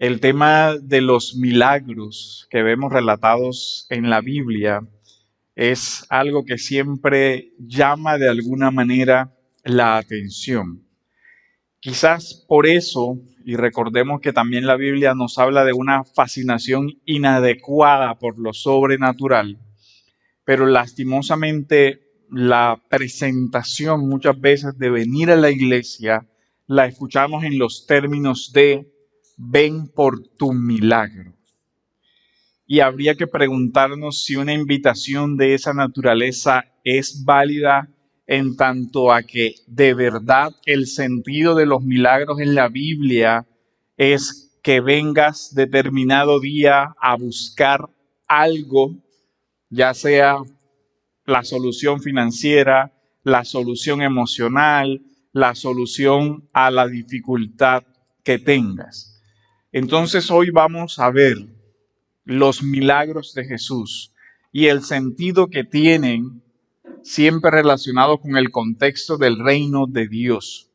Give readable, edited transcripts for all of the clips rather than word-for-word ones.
El tema de los milagros que vemos relatados en la Biblia es algo que siempre llama de alguna manera la atención. Quizás por eso, y recordemos que también la Biblia nos habla de una fascinación inadecuada por lo sobrenatural, pero lastimosamente la presentación muchas veces de venir a la iglesia la escuchamos en los términos de ven por tu milagro. Y habría que preguntarnos si una invitación de esa naturaleza es válida en tanto a que de verdad el sentido de los milagros en la Biblia es que vengas determinado día a buscar algo, ya sea la solución financiera, la solución emocional, la solución a la dificultad que tengas. Entonces hoy vamos a ver los milagros de Jesús y el sentido que tienen siempre relacionados con el contexto del reino de Dios.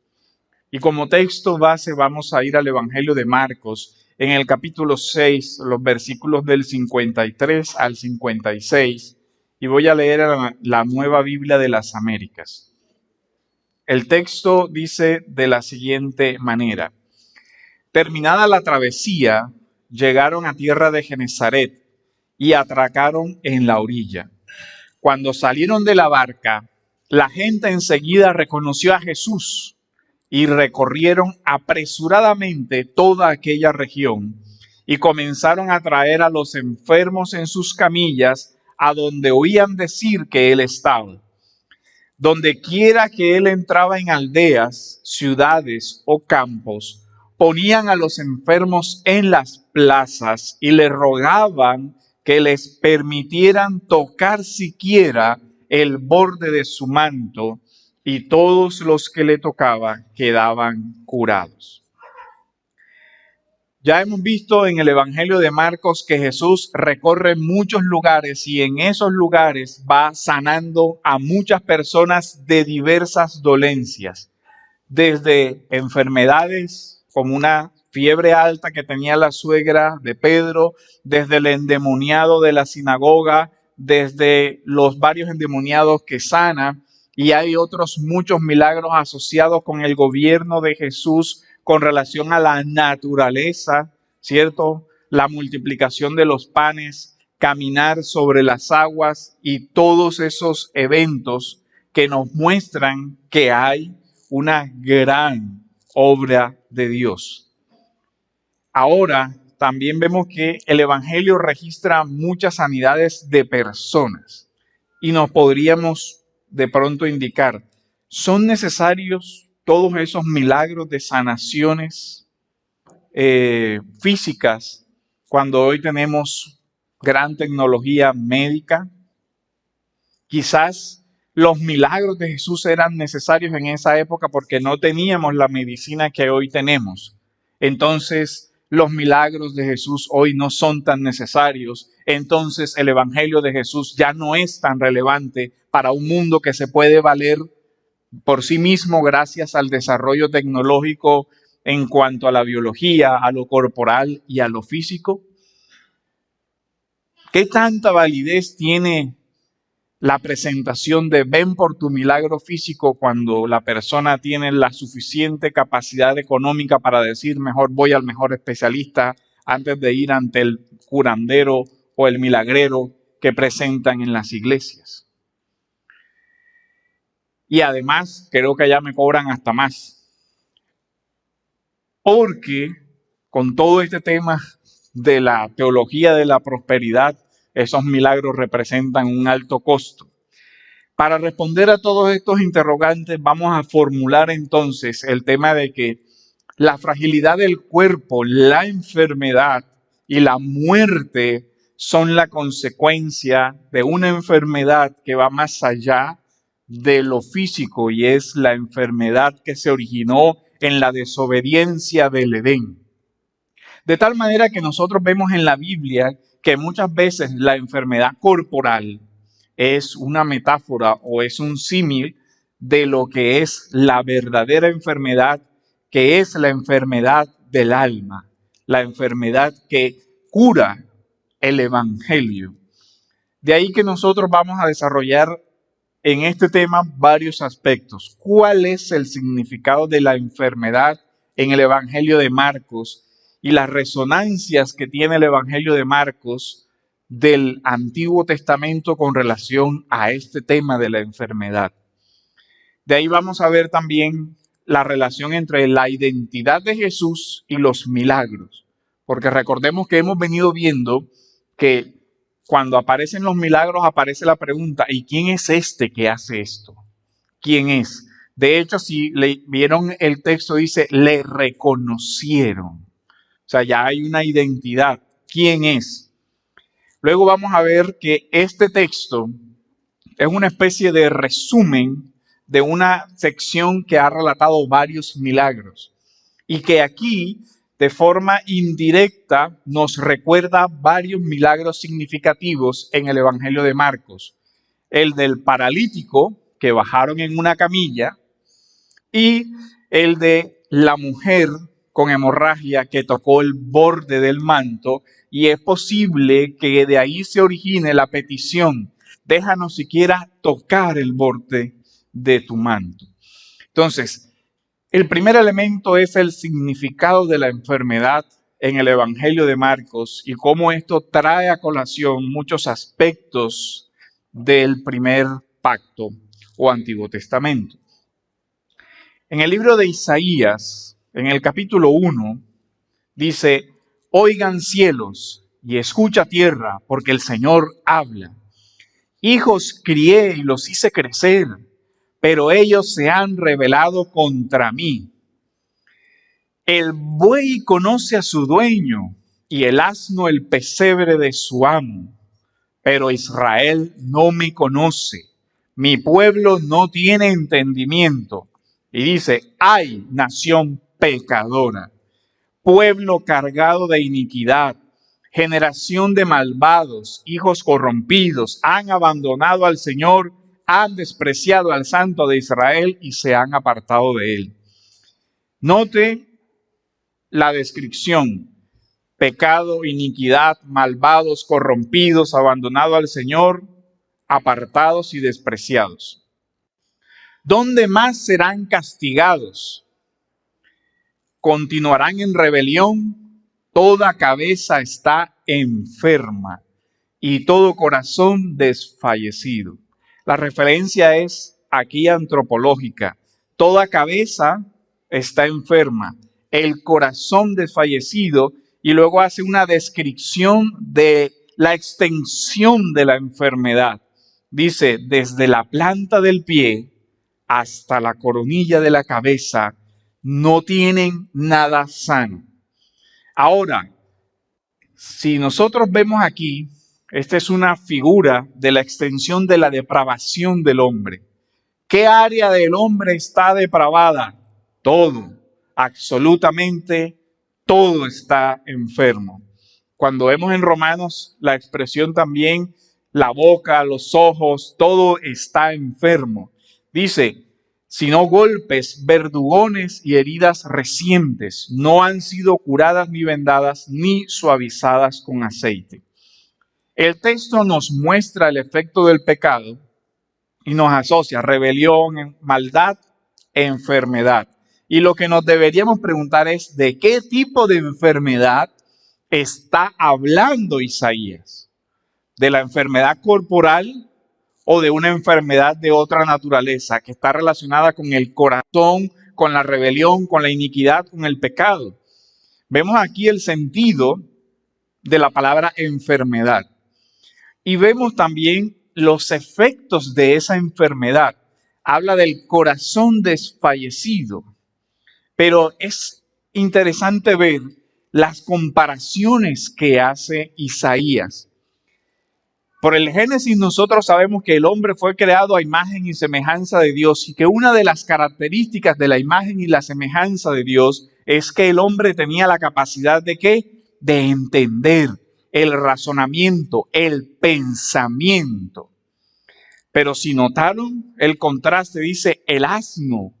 Y como texto base vamos a ir al Evangelio de Marcos en el capítulo 6, los versículos del 53 al 56, y voy a leer la Nueva Biblia de las Américas. El texto dice de la siguiente manera: terminada la travesía, llegaron a tierra de Genezaret y atracaron en la orilla. Cuando salieron de la barca, la gente enseguida reconoció a Jesús y recorrieron apresuradamente toda aquella región y comenzaron a traer a los enfermos en sus camillas a donde oían decir que él estaba. Donde quiera que él entraba en aldeas, ciudades o campos, ponían a los enfermos en las plazas y le rogaban que les permitieran tocar siquiera el borde de su manto, y todos los que le tocaban quedaban curados. Ya hemos visto en el Evangelio de Marcos que Jesús recorre muchos lugares y en esos lugares va sanando a muchas personas de diversas dolencias, desde enfermedades como una fiebre alta que tenía la suegra de Pedro, desde el endemoniado de la sinagoga, desde los varios endemoniados que sana, y hay otros muchos milagros asociados con el gobierno de Jesús con relación a la naturaleza, ¿cierto? La multiplicación de los panes, caminar sobre las aguas y todos esos eventos que nos muestran que hay una gran obra de Dios. Ahora también vemos que el Evangelio registra muchas sanidades de personas y nos podríamos de pronto indicar, ¿son necesarios todos esos milagros de sanaciones físicas cuando hoy tenemos gran tecnología médica? Quizás los milagros de Jesús eran necesarios en esa época porque no teníamos la medicina que hoy tenemos. Entonces, los milagros de Jesús hoy no son tan necesarios. Entonces, el Evangelio de Jesús ya no es tan relevante para un mundo que se puede valer por sí mismo gracias al desarrollo tecnológico en cuanto a la biología, a lo corporal y a lo físico. ¿Qué tanta validez tiene la presentación de ven por tu milagro físico cuando la persona tiene la suficiente capacidad económica para decir mejor voy al mejor especialista antes de ir ante el curandero o el milagrero que presentan en las iglesias? Y además creo que allá me cobran hasta más, porque con todo este tema de la teología de la prosperidad, esos milagros representan un alto costo. Para responder a todos estos interrogantes, vamos a formular entonces el tema de que la fragilidad del cuerpo, la enfermedad y la muerte son la consecuencia de una enfermedad que va más allá de lo físico y es la enfermedad que se originó en la desobediencia del Edén. De tal manera que nosotros vemos en la Biblia que muchas veces la enfermedad corporal es una metáfora o es un símil de lo que es la verdadera enfermedad, que es la enfermedad del alma, la enfermedad que cura el Evangelio. De ahí que nosotros vamos a desarrollar en este tema varios aspectos. ¿Cuál es el significado de la enfermedad en el Evangelio de Marcos y las resonancias que tiene el Evangelio de Marcos del Antiguo Testamento con relación a este tema de la enfermedad? De ahí vamos a ver también la relación entre la identidad de Jesús y los milagros, porque recordemos que hemos venido viendo que cuando aparecen los milagros aparece la pregunta, ¿y quién es este que hace esto? ¿Quién es? De hecho, si vieron el texto, dice, le reconocieron. O sea, ya hay una identidad. ¿Quién es? Luego vamos a ver que este texto es una especie de resumen de una sección que ha relatado varios milagros y que aquí, de forma indirecta, nos recuerda varios milagros significativos en el Evangelio de Marcos. El del paralítico, que bajaron en una camilla, y el de la mujer con hemorragia que tocó el borde del manto, y es posible que de ahí se origine la petición, déjanos siquiera tocar el borde de tu manto. Entonces, el primer elemento es el significado de la enfermedad en el Evangelio de Marcos y cómo esto trae a colación muchos aspectos del primer pacto o Antiguo Testamento. En el libro de Isaías, en el capítulo 1, dice, oigan cielos y escucha tierra, porque el Señor habla. Hijos crié y los hice crecer, pero ellos se han rebelado contra mí. El buey conoce a su dueño y el asno el pesebre de su amo, pero Israel no me conoce. Mi pueblo no tiene entendimiento. Y dice, ay, nación pecadora, pueblo cargado de iniquidad, generación de malvados, hijos corrompidos, han abandonado al Señor, han despreciado al Santo de Israel y se han apartado de él. Note la descripción: pecado, iniquidad, malvados, corrompidos, abandonado al Señor, apartados y despreciados. ¿Dónde más serán castigados? Continuarán en rebelión. Toda cabeza está enferma y todo corazón desfallecido. La referencia es aquí antropológica. Toda cabeza está enferma, el corazón desfallecido, y luego hace una descripción de la extensión de la enfermedad. Dice, desde la planta del pie hasta la coronilla de la cabeza, no tienen nada sano. Ahora, si nosotros vemos aquí, esta es una figura de la extensión de la depravación del hombre. ¿Qué área del hombre está depravada? Todo, absolutamente todo está enfermo. Cuando vemos en Romanos la expresión también, la boca, los ojos, todo está enfermo. Dice, sino golpes, verdugones y heridas recientes no han sido curadas ni vendadas ni suavizadas con aceite. El texto nos muestra el efecto del pecado y nos asocia rebelión, maldad, enfermedad. Y lo que nos deberíamos preguntar es, ¿de qué tipo de enfermedad está hablando Isaías? ¿De la enfermedad corporal o de una enfermedad de otra naturaleza que está relacionada con el corazón, con la rebelión, con la iniquidad, con el pecado? Vemos aquí el sentido de la palabra enfermedad y vemos también los efectos de esa enfermedad. Habla del corazón desfallecido, pero es interesante ver las comparaciones que hace Isaías. Por el Génesis nosotros sabemos que el hombre fue creado a imagen y semejanza de Dios y que una de las características de la imagen y la semejanza de Dios es que el hombre tenía la capacidad de ¿qué? De entender el razonamiento, el pensamiento. Pero si notaron el contraste, dice el asno,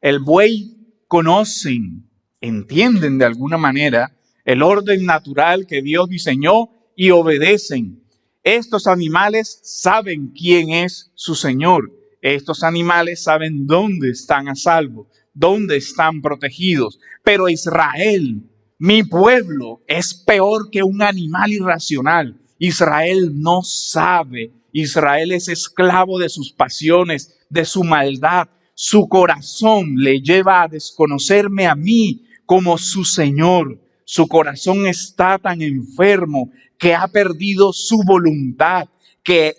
el buey conocen, entienden de alguna manera el orden natural que Dios diseñó y obedecen. Estos animales saben quién es su Señor. Estos animales saben dónde están a salvo, dónde están protegidos. Pero Israel, mi pueblo, es peor que un animal irracional. Israel no sabe. Israel es esclavo de sus pasiones, de su maldad. Su corazón le lleva a desconocerme a mí como su Señor. Su corazón está tan enfermo que ha perdido su voluntad, que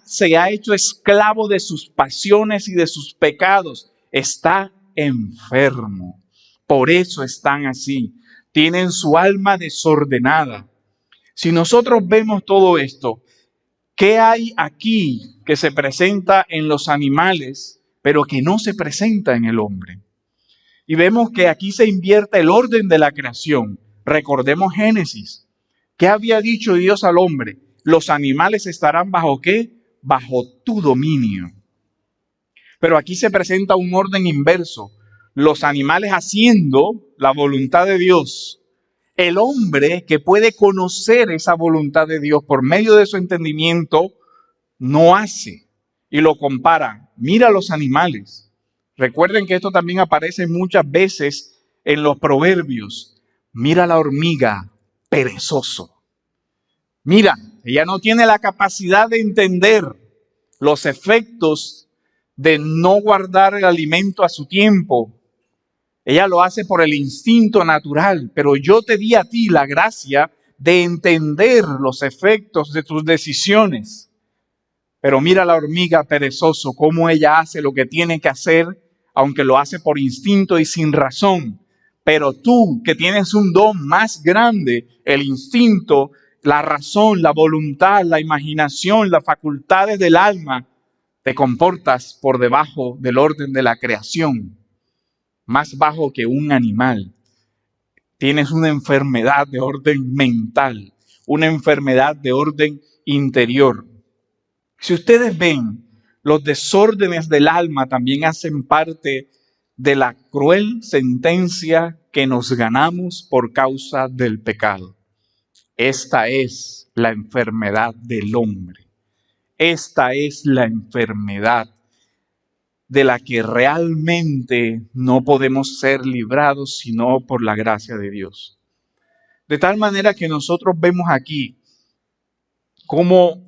se ha hecho esclavo de sus pasiones y de sus pecados. Está enfermo. Por eso están así. Tienen su alma desordenada. Si nosotros vemos todo esto, ¿qué hay aquí que se presenta en los animales, pero que no se presenta en el hombre? Y vemos que aquí se invierte el orden de la creación. Recordemos Génesis. ¿Qué había dicho Dios al hombre? Los animales estarán ¿bajo qué? Bajo tu dominio. Pero aquí se presenta un orden inverso. Los animales haciendo la voluntad de Dios. El hombre que puede conocer esa voluntad de Dios por medio de su entendimiento, no hace. Y lo compara. Mira los animales. Recuerden que esto también aparece muchas veces en los proverbios. Mira la hormiga, perezoso. Mira, ella no tiene la capacidad de entender los efectos de no guardar el alimento a su tiempo. Ella lo hace por el instinto natural, pero yo te di a ti la gracia de entender los efectos de tus decisiones. Pero mira la hormiga perezoso, cómo ella hace lo que tiene que hacer, aunque lo hace por instinto y sin razón. Pero tú, que tienes un don más grande, el instinto, la razón, la voluntad, la imaginación, las facultades del alma, te comportas por debajo del orden de la creación, más bajo que un animal. Tienes una enfermedad de orden mental, una enfermedad de orden interior. Si ustedes ven, los desórdenes del alma también hacen parte de la cruel sentencia que nos ganamos por causa del pecado. Esta es la enfermedad del hombre. Esta es la enfermedad de la que realmente no podemos ser librados sino por la gracia de Dios. De tal manera que nosotros vemos aquí cómo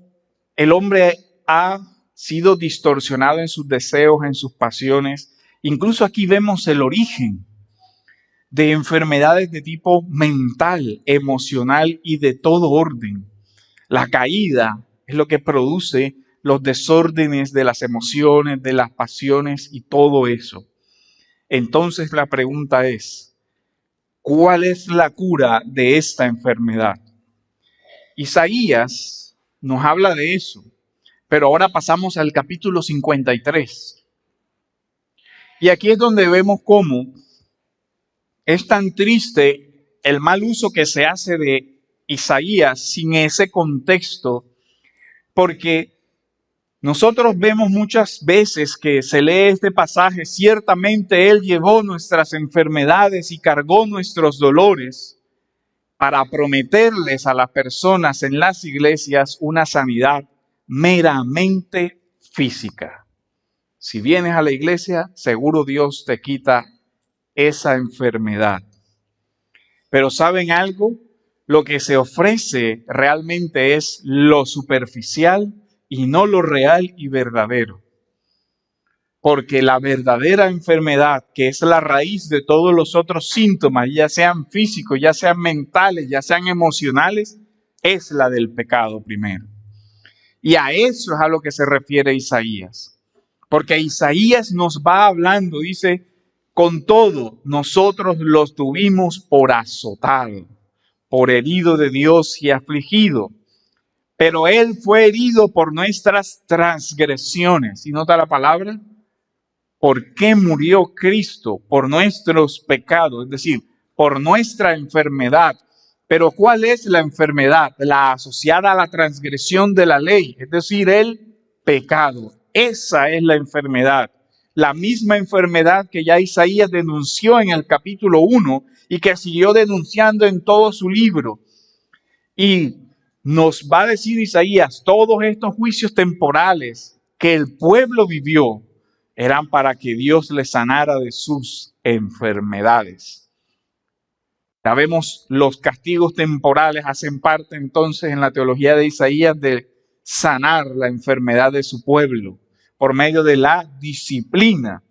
el hombre ha sido distorsionado en sus deseos, en sus pasiones. Incluso aquí vemos el origen de enfermedades de tipo mental, emocional y de todo orden. La caída es lo que produce los desórdenes de las emociones, de las pasiones y todo eso. Entonces la pregunta es, ¿cuál es la cura de esta enfermedad? Isaías nos habla de eso, pero ahora pasamos al capítulo 53. Y aquí es donde vemos cómo es tan triste el mal uso que se hace de Isaías sin ese contexto, porque nosotros vemos muchas veces que se lee este pasaje, ciertamente Él llevó nuestras enfermedades y cargó nuestros dolores, para prometerles a las personas en las iglesias una sanidad meramente física. Si vienes a la iglesia, seguro Dios te quita esa enfermedad. Pero ¿saben algo? Lo que se ofrece realmente es lo superficial y no lo real y verdadero. Porque la verdadera enfermedad, que es la raíz de todos los otros síntomas, ya sean físicos, ya sean mentales, ya sean emocionales, es la del pecado primero. Y a eso es a lo que se refiere Isaías. Porque Isaías nos va hablando, dice, con todo, nosotros los tuvimos por azotado, por herido de Dios y afligido. Pero Él fue herido por nuestras transgresiones. ¿Y nota la palabra? ¿Por qué murió Cristo? Por nuestros pecados, es decir, por nuestra enfermedad. Pero ¿cuál es la enfermedad? La asociada a la transgresión de la ley, es decir, el pecado. Esa es la enfermedad, la misma enfermedad que ya Isaías denunció en el capítulo 1 y que siguió denunciando en todo su libro. Y nos va a decir Isaías, todos estos juicios temporales que el pueblo vivió eran para que Dios les sanara de sus enfermedades. Ya vemos, los castigos temporales hacen parte entonces en la teología de Isaías de sanar la enfermedad de su pueblo por medio de la disciplina.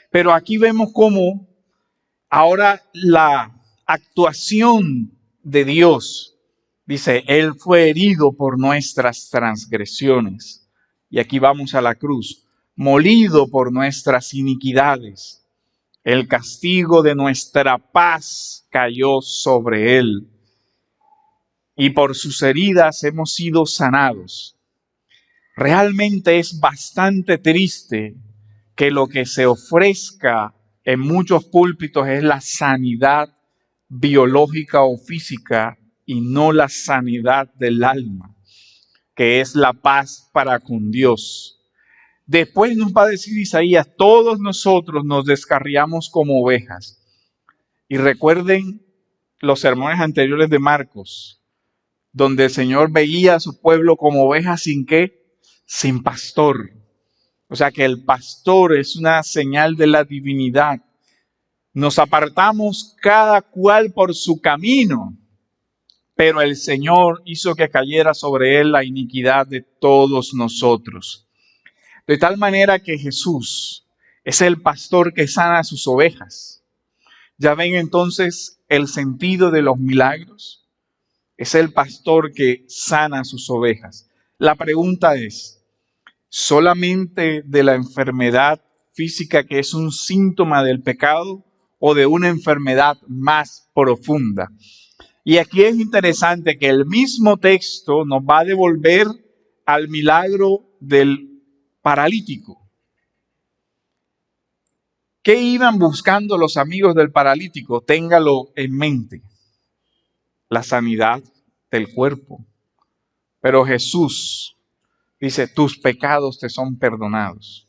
Pero aquí vemos cómo ahora la actuación de Dios, dice, Él fue herido por nuestras transgresiones. Y aquí vamos a la cruz, molido por nuestras iniquidades. El castigo de nuestra paz cayó sobre Él. Y por sus heridas hemos sido sanados. Realmente es bastante triste que lo que se ofrezca en muchos púlpitos es la sanidad biológica o física y no la sanidad del alma, que es la paz para con Dios. Después nos va a decir Isaías, todos nosotros nos descarriamos como ovejas. Y recuerden los sermones anteriores de Marcos, donde el Señor veía a su pueblo como ovejas sin qué, sin pastor. O sea que el pastor es una señal de la divinidad. Nos apartamos cada cual por su camino, pero el Señor hizo que cayera sobre él la iniquidad de todos nosotros. De tal manera que Jesús es el pastor que sana a sus ovejas. Ya ven entonces el sentido de los milagros. Es el pastor que sana a sus ovejas. La pregunta es, ¿solamente de la enfermedad física que es un síntoma del pecado o de una enfermedad más profunda? Y aquí es interesante que el mismo texto nos va a devolver al milagro del paralítico. ¿Qué iban buscando los amigos del paralítico? Téngalo en mente. La sanidad del cuerpo. Pero Jesús dice, tus pecados te son perdonados.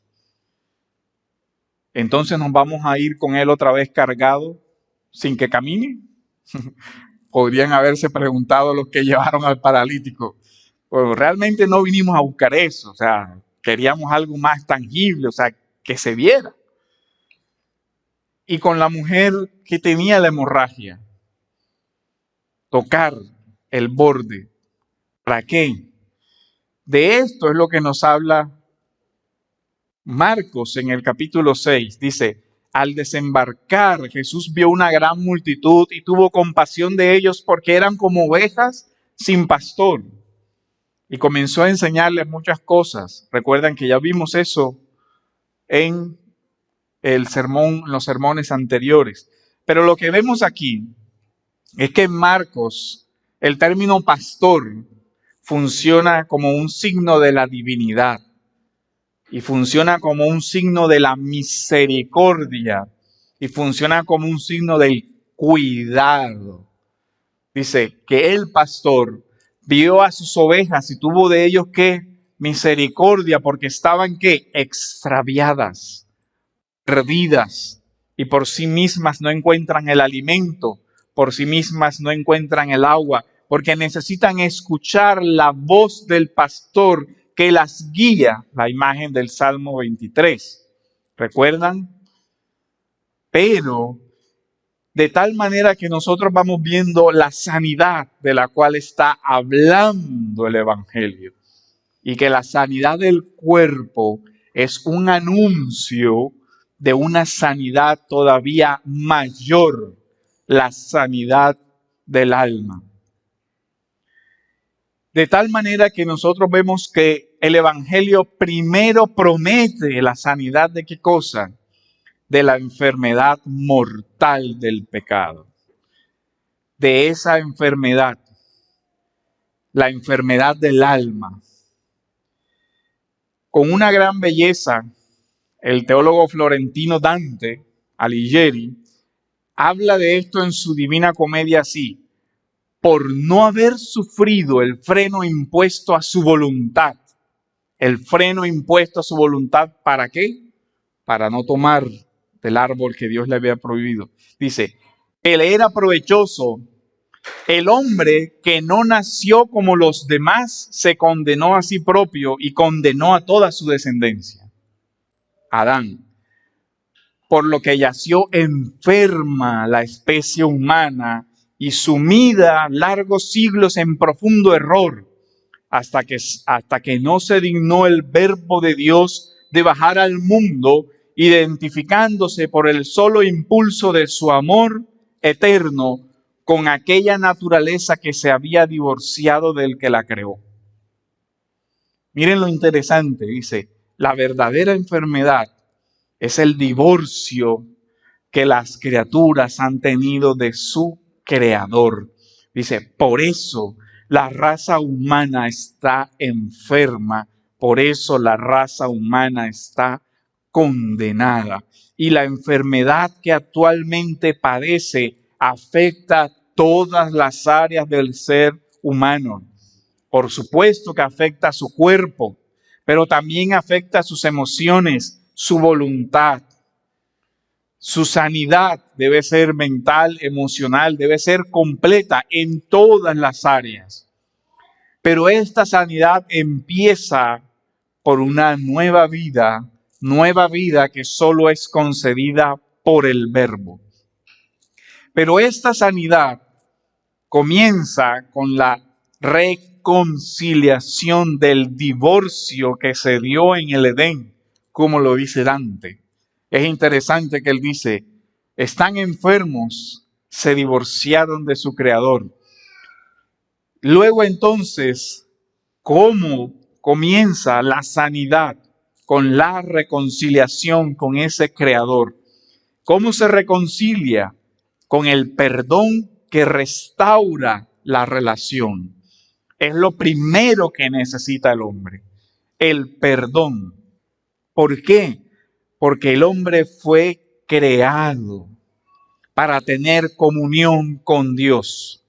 Entonces nos vamos a ir con él otra vez cargado sin que camine. Podrían haberse preguntado los que llevaron al paralítico. Pues realmente no vinimos a buscar eso. O sea, queríamos algo más tangible, o sea, que se viera. Y con la mujer que tenía la hemorragia, tocar el borde. ¿Para qué? De esto es lo que nos habla Marcos en el capítulo 6. Dice, al desembarcar, Jesús vio una gran multitud y tuvo compasión de ellos porque eran como ovejas sin pastor. Y comenzó a enseñarles muchas cosas. Recuerdan que ya vimos eso en los sermones anteriores. Pero lo que vemos aquí es que en Marcos el término pastor funciona como un signo de la divinidad y funciona como un signo de la misericordia y funciona como un signo del cuidado. Dice que el pastor vio a sus ovejas y tuvo de ellos ¿qué? Misericordia, porque estaban ¿qué? Extraviadas, perdidas, y por sí mismas no encuentran el alimento, por sí mismas no encuentran el agua, porque necesitan escuchar la voz del pastor que las guía, la imagen del Salmo 23. ¿Recuerdan? Pero de tal manera que nosotros vamos viendo la sanidad de la cual está hablando el Evangelio. Y que la sanidad del cuerpo es un anuncio de una sanidad todavía mayor, la sanidad del alma. De tal manera que nosotros vemos que el Evangelio primero promete la sanidad de ¿qué cosa? De la enfermedad mortal del pecado. De esa enfermedad, la enfermedad del alma. Con una gran belleza, el teólogo florentino Dante Alighieri habla de esto en su Divina Comedia así: por no haber sufrido el freno impuesto a su voluntad. ¿El freno impuesto a su voluntad para qué? para no tomar del árbol que Dios le había prohibido. Dice, que le era provechoso, el hombre que no nació como los demás se condenó a sí propio y condenó a toda su descendencia. Adán. Por lo que yació enferma la especie humana y sumida largos siglos en profundo error, hasta que no se dignó el Verbo de Dios de bajar al mundo, identificándose por el solo impulso de su amor eterno con aquella naturaleza que se había divorciado del que la creó. Miren lo interesante, dice, la verdadera enfermedad es el divorcio que las criaturas han tenido de su creador. Dice, por eso la raza humana está enferma, por eso la raza humana está condenada. Y la enfermedad que actualmente padece afecta todas las áreas del ser humano. Por supuesto que afecta a su cuerpo, pero también afecta a sus emociones, su voluntad. Su sanidad debe ser mental, emocional, debe ser completa en todas las áreas. Pero esta sanidad empieza por una nueva vida que solo es concedida por el Verbo. Pero esta sanidad comienza con la reconciliación del divorcio que se dio en el Edén, como lo dice Dante. Es interesante que él dice, están enfermos, se divorciaron de su creador. Luego entonces, ¿cómo comienza la sanidad? Con la reconciliación con ese creador. ¿Cómo se reconcilia? Con el perdón que restaura la relación. Es lo primero que necesita el hombre, el perdón. ¿Por qué? Porque el hombre fue creado para tener comunión con Dios.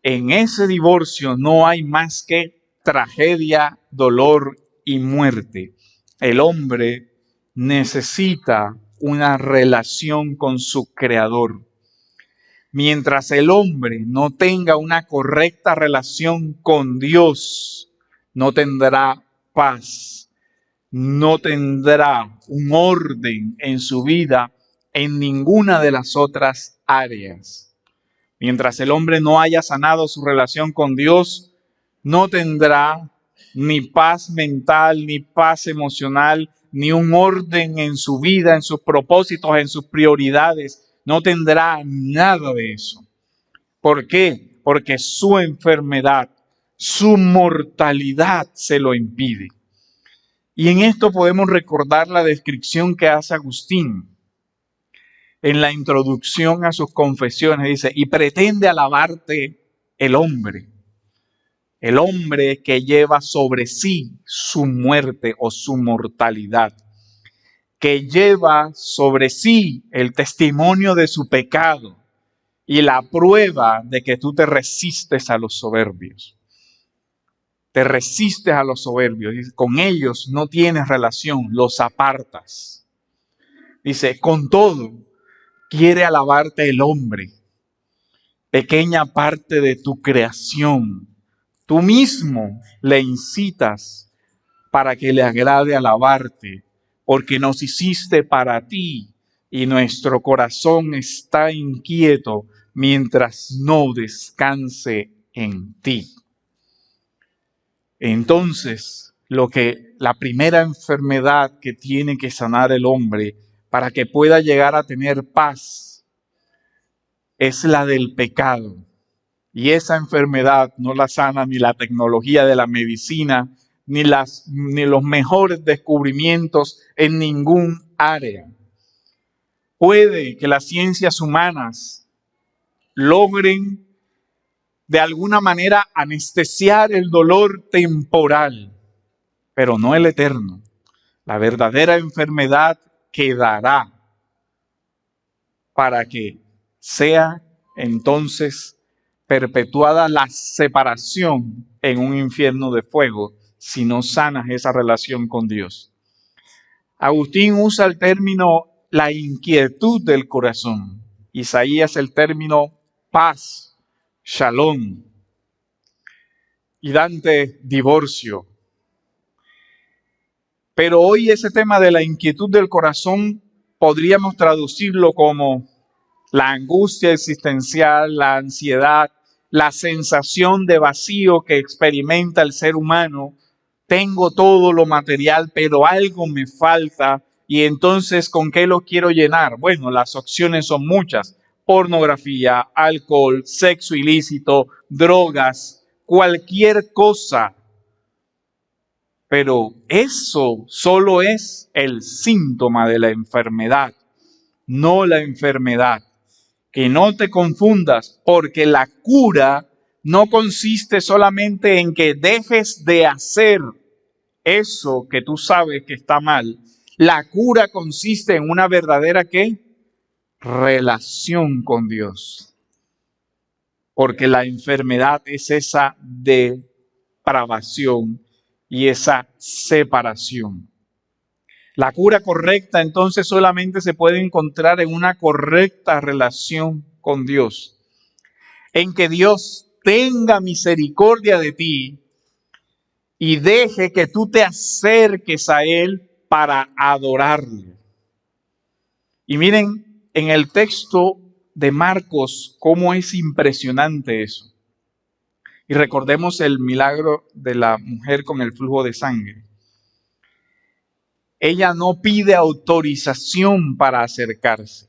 En ese divorcio no hay más que tragedia, dolor y muerte. El hombre necesita una relación con su creador. Mientras el hombre no tenga una correcta relación con Dios, no tendrá paz, no tendrá un orden en su vida en ninguna de las otras áreas. Mientras el hombre no haya sanado su relación con Dios, no tendrá ni paz mental, ni paz emocional, ni un orden en su vida, en sus propósitos, en sus prioridades. No tendrá nada de eso. ¿Por qué? Porque su enfermedad, su mortalidad se lo impide. Y en esto podemos recordar la descripción que hace Agustín en la introducción a sus confesiones. Dice, y pretende alabarte el hombre que lleva sobre sí su muerte o su mortalidad, que lleva sobre sí el testimonio de su pecado y la prueba de que tú te resistes a los soberbios. Te resistes a los soberbios. Dice, con ellos no tienes relación, los apartas. Dice, con todo, quiere alabarte el hombre, pequeña parte de tu creación. Tú mismo le incitas para que le agrade alabarte, porque nos hiciste para ti y nuestro corazón está inquieto mientras no descanse en ti. Entonces, la primera enfermedad que tiene que sanar el hombre para que pueda llegar a tener paz es la del pecado. Y esa enfermedad no la sana ni la tecnología de la medicina, ni los mejores descubrimientos en ningún área. Puede que las ciencias humanas logren de alguna manera anestesiar el dolor temporal, pero no el eterno. La verdadera enfermedad quedará para que sea entonces perpetuada la separación en un infierno de fuego si no sanas esa relación con Dios. Agustín usa el término la inquietud del corazón. Isaías el término paz, shalom. Y Dante, divorcio. Pero hoy ese tema de la inquietud del corazón podríamos traducirlo como la angustia existencial, la ansiedad, la sensación de vacío que experimenta el ser humano. Tengo todo lo material, pero algo me falta. Y entonces, ¿con qué lo quiero llenar? Bueno, las opciones son muchas. Pornografía, alcohol, sexo ilícito, drogas, cualquier cosa. Pero eso solo es el síntoma de la enfermedad, no la enfermedad. Que no te confundas, porque la cura no consiste solamente en que dejes de hacer eso que tú sabes que está mal. La cura consiste en una verdadera ¿qué? Relación con Dios. Porque la enfermedad es esa depravación y esa separación. La cura correcta entonces solamente se puede encontrar en una correcta relación con Dios, en que Dios tenga misericordia de ti y deje que tú te acerques a Él para adorarle. Y miren en el texto de Marcos cómo es impresionante eso. Y recordemos el milagro de la mujer con el flujo de sangre. Ella no pide autorización para acercarse.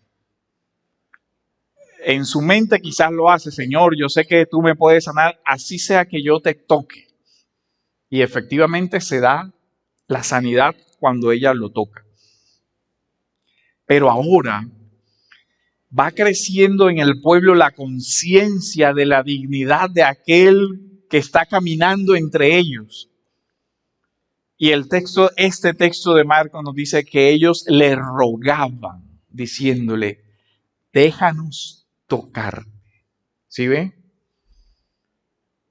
En su mente quizás lo hace, Señor, yo sé que tú me puedes sanar, así sea que yo te toque. Y efectivamente se da la sanidad cuando ella lo toca. Pero ahora va creciendo en el pueblo la conciencia de la dignidad de aquel que está caminando entre ellos. Y este texto de Marcos nos dice que ellos le rogaban, diciéndole, déjanos tocarte. ¿Sí ve?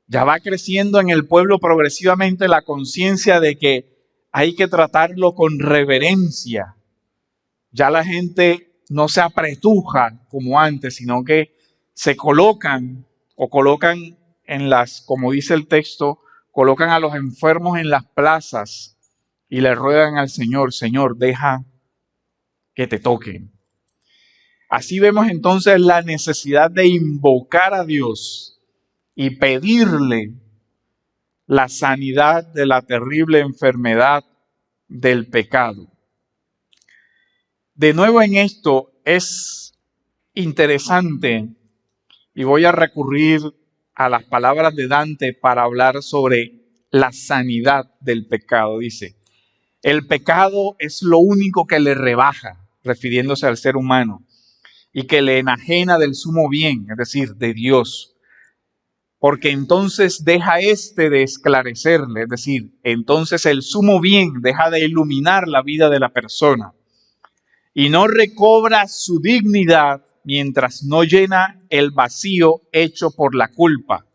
Ya va creciendo en el pueblo progresivamente la conciencia de que hay que tratarlo con reverencia. Ya la gente no se apretuja como antes, sino que se colocan en las, como dice el texto, colocan a los enfermos en las plazas y le ruegan al Señor, Señor, deja que te toquen. Así vemos entonces la necesidad de invocar a Dios y pedirle la sanidad de la terrible enfermedad del pecado. De nuevo en esto es interesante y voy a recurrir a las palabras de Dante para hablar sobre la sanidad del pecado. Dice, el pecado es lo único que le rebaja, refiriéndose al ser humano, y que le enajena del sumo bien, es decir, de Dios. Porque entonces deja de esclarecerle, es decir, entonces el sumo bien deja de iluminar la vida de la persona y no recobra su dignidad mientras no llena el vacío hecho por la culpa,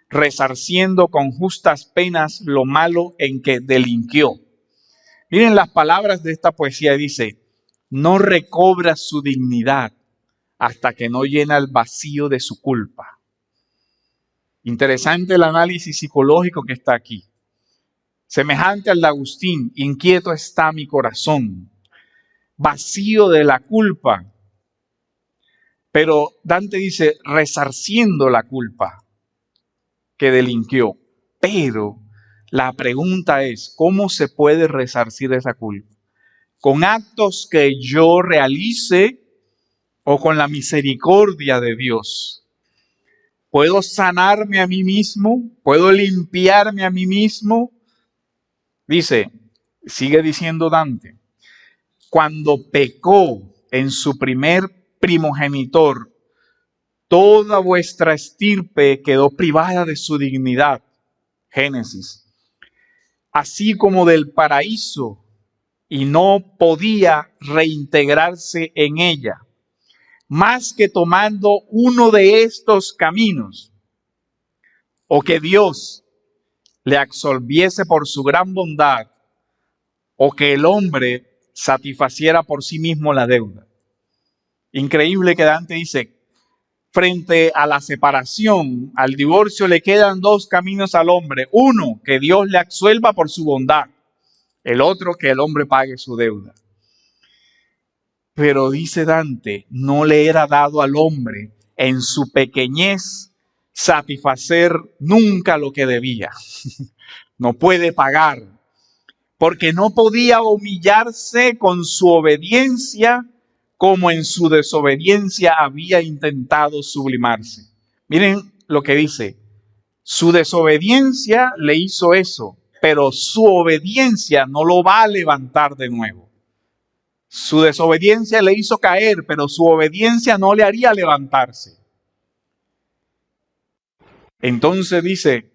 resarciendo con justas penas lo malo en que delinquió. Miren las palabras de esta poesía, dice, no recobra su dignidad hasta que no llena el vacío de su culpa. Interesante el análisis psicológico que está aquí. Semejante al de Agustín, inquieto está mi corazón, vacío de la culpa. Pero Dante dice, resarciendo la culpa que delinquió. Pero la pregunta es, ¿cómo se puede resarcir esa culpa? ¿Con actos que yo realice o con la misericordia de Dios? ¿Puedo sanarme a mí mismo? ¿Puedo limpiarme a mí mismo? Dice, sigue diciendo Dante, cuando pecó en su primer primogenitor, toda vuestra estirpe quedó privada de su dignidad. Génesis. Así como del paraíso, y no podía reintegrarse en ella, más que tomando uno de estos caminos, o que Dios le absolviese por su gran bondad, o que el hombre satisfaciera por sí mismo la deuda. Increíble que Dante dice, frente a la separación, al divorcio, le quedan dos caminos al hombre. Uno, que Dios le absuelva por su bondad. El otro, que el hombre pague su deuda. Pero dice Dante, no le era dado al hombre en su pequeñez satisfacer nunca lo que debía. No puede pagar, porque no podía humillarse con su obediencia como en su desobediencia había intentado sublimarse. Miren lo que dice, su desobediencia le hizo eso, pero su obediencia no lo va a levantar de nuevo. Su desobediencia le hizo caer, pero su obediencia no le haría levantarse. Entonces dice,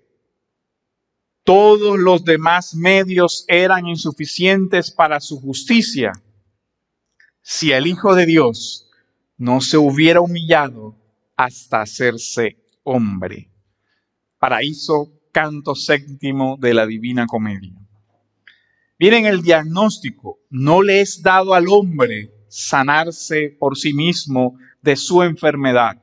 todos los demás medios eran insuficientes para su justicia. Si el Hijo de Dios no se hubiera humillado hasta hacerse hombre. Paraíso, canto séptimo de la Divina Comedia. Miren el diagnóstico, no le es dado al hombre sanarse por sí mismo de su enfermedad.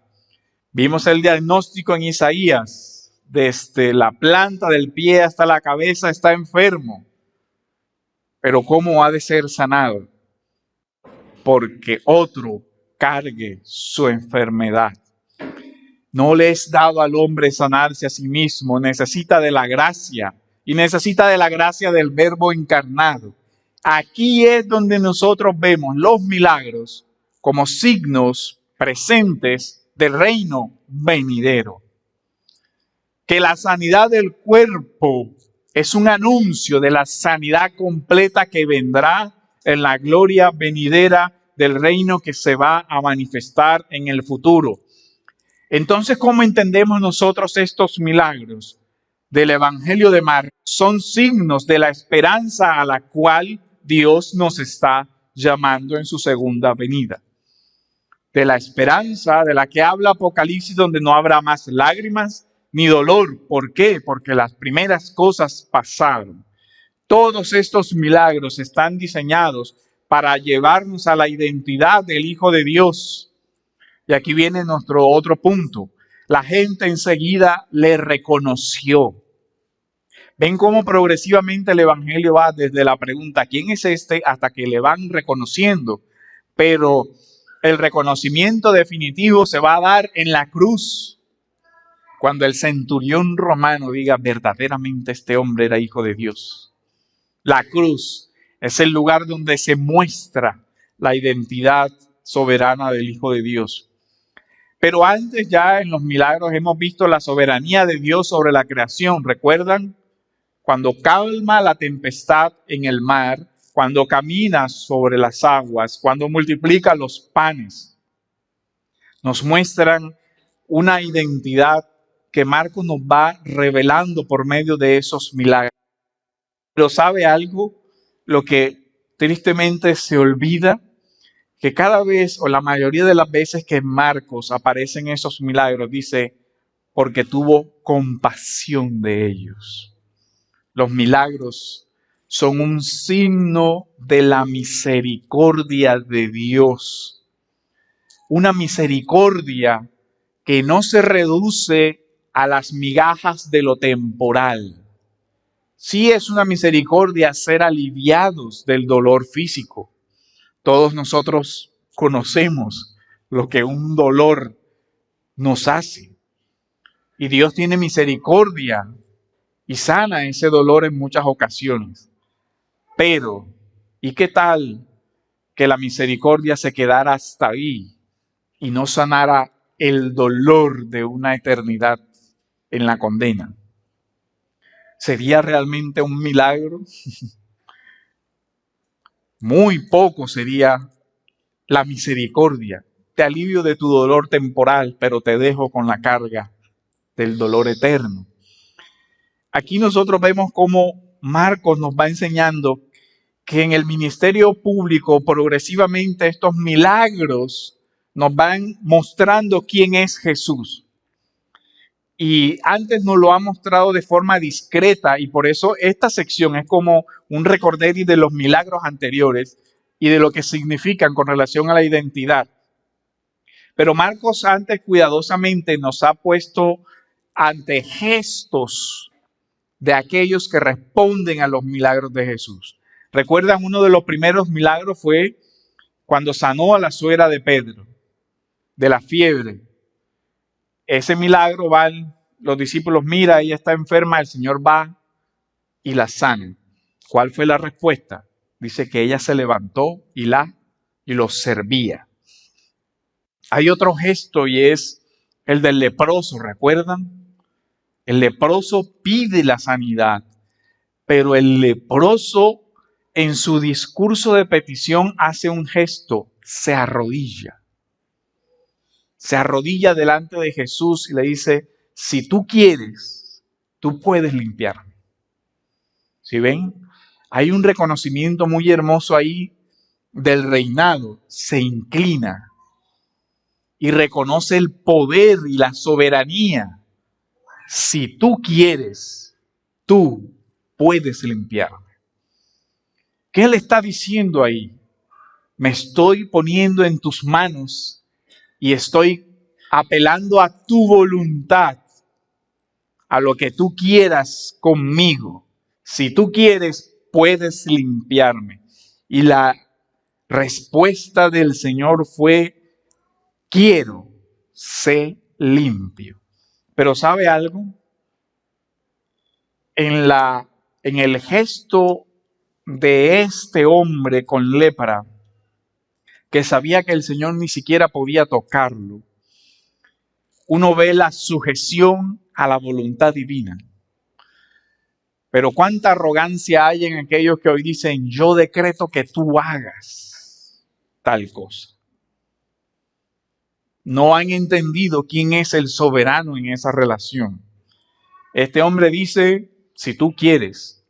Vimos el diagnóstico en Isaías, desde la planta del pie hasta la cabeza está enfermo. Pero ¿cómo ha de ser sanado? Porque otro cargue su enfermedad. No le es dado al hombre sanarse a sí mismo, necesita de la gracia y necesita de la gracia del Verbo encarnado. Aquí es donde nosotros vemos los milagros como signos presentes del reino venidero. Que la sanidad del cuerpo es un anuncio de la sanidad completa que vendrá en la gloria venidera del reino que se va a manifestar en el futuro. Entonces, ¿cómo entendemos nosotros estos milagros del Evangelio de Marcos? Son signos de la esperanza a la cual Dios nos está llamando en su segunda venida. De la esperanza de la que habla Apocalipsis, donde no habrá más lágrimas ni dolor. ¿Por qué? Porque las primeras cosas pasaron. Todos estos milagros están diseñados para llevarnos a la identidad del Hijo de Dios. Y aquí viene nuestro otro punto. La gente enseguida le reconoció. Ven cómo progresivamente el Evangelio va desde la pregunta, ¿quién es este?, hasta que le van reconociendo. Pero el reconocimiento definitivo se va a dar en la cruz. Cuando el centurión romano diga, verdaderamente este hombre era hijo de Dios. La cruz es el lugar donde se muestra la identidad soberana del Hijo de Dios. Pero antes ya en los milagros hemos visto la soberanía de Dios sobre la creación. ¿Recuerdan? Cuando calma la tempestad en el mar, cuando camina sobre las aguas, cuando multiplica los panes. Nos muestran una identidad que Marcos nos va revelando por medio de esos milagros. Pero ¿sabe algo? Lo que tristemente se olvida, que cada vez o la mayoría de las veces que en Marcos aparecen esos milagros, dice, porque tuvo compasión de ellos. Los milagros son un signo de la misericordia de Dios. Una misericordia que no se reduce a las migajas de lo temporal. Sí es una misericordia ser aliviados del dolor físico. Todos nosotros conocemos lo que un dolor nos hace. Y Dios tiene misericordia y sana ese dolor en muchas ocasiones. Pero, ¿y qué tal que la misericordia se quedara hasta ahí y no sanara el dolor de una eternidad en la condena? ¿Sería realmente un milagro? Muy poco sería la misericordia. Te alivio de tu dolor temporal, pero te dejo con la carga del dolor eterno. Aquí nosotros vemos cómo Marcos nos va enseñando que en el ministerio público progresivamente estos milagros nos van mostrando quién es Jesús. Y antes nos lo ha mostrado de forma discreta y por eso esta sección es como un recorderis de los milagros anteriores, y de lo que significan con relación a la identidad. Pero Marcos antes cuidadosamente nos ha puesto ante gestos de aquellos que responden a los milagros de Jesús. ¿Recuerdan? Uno de los primeros milagros fue cuando sanó a la suegra de Pedro, de la fiebre. Ese milagro van los discípulos, mira, ella está enferma, el Señor va y la sana. ¿Cuál fue la respuesta? Dice que ella se levantó y los servía. Hay otro gesto y es el del leproso, ¿recuerdan? El leproso pide la sanidad, pero el leproso en su discurso de petición hace un gesto, se arrodilla. Se arrodilla delante de Jesús y le dice, si tú quieres, tú puedes limpiarme. ¿Sí ven? Hay un reconocimiento muy hermoso ahí del reinado. Se inclina y reconoce el poder y la soberanía. Si tú quieres, tú puedes limpiarme. ¿Qué le está diciendo ahí? Me estoy poniendo en tus manos y estoy apelando a tu voluntad, a lo que tú quieras conmigo. Si tú quieres, puedes limpiarme. Y la respuesta del Señor fue, quiero, sé limpio. Pero ¿sabe algo? En el gesto de este hombre con lepra, que sabía que el Señor ni siquiera podía tocarlo, uno ve la sujeción a la voluntad divina. Pero cuánta arrogancia hay en aquellos que hoy dicen, yo decreto que tú hagas tal cosa. No han entendido quién es el soberano en esa relación. Este hombre dice, si tú quieres.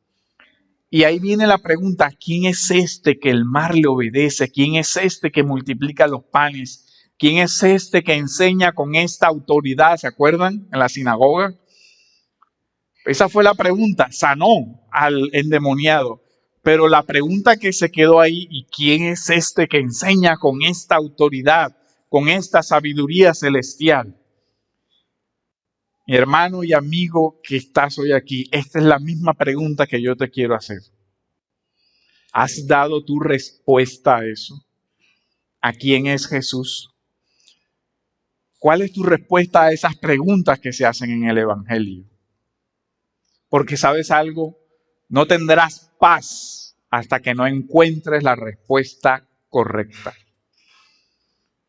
Y ahí viene la pregunta, ¿quién es este que el mar le obedece? ¿Quién es este que multiplica los panes? ¿Quién es este que enseña con esta autoridad? ¿Se acuerdan? En la sinagoga. Esa fue la pregunta. Sanó al endemoniado. Pero la pregunta que se quedó ahí, ¿y quién es este que enseña con esta autoridad, con esta sabiduría celestial? Mi hermano y amigo que estás hoy aquí, esta es la misma pregunta que yo te quiero hacer. ¿Has dado tu respuesta a eso? ¿A quién es Jesús? ¿Cuál es tu respuesta a esas preguntas que se hacen en el Evangelio? Porque ¿sabes algo? No tendrás paz hasta que no encuentres la respuesta correcta.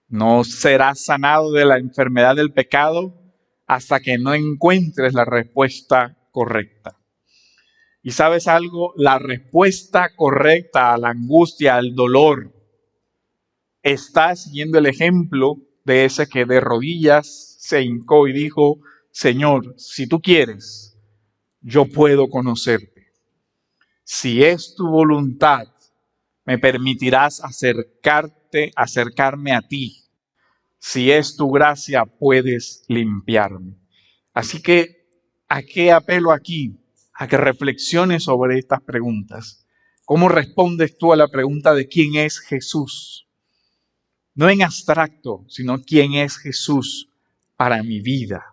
No serás sanado de la enfermedad del pecado hasta que no encuentres la respuesta correcta. Y ¿sabes algo? La respuesta correcta a la angustia, al dolor, está siguiendo el ejemplo de ese que de rodillas se hincó y dijo, Señor, si tú quieres, yo puedo conocerte. Si es tu voluntad, me permitirás acercarme a ti. Si es tu gracia, puedes limpiarme. Así que, ¿a qué apelo aquí? A que reflexiones sobre estas preguntas. ¿Cómo respondes tú a la pregunta de quién es Jesús? No en abstracto, sino quién es Jesús para mi vida.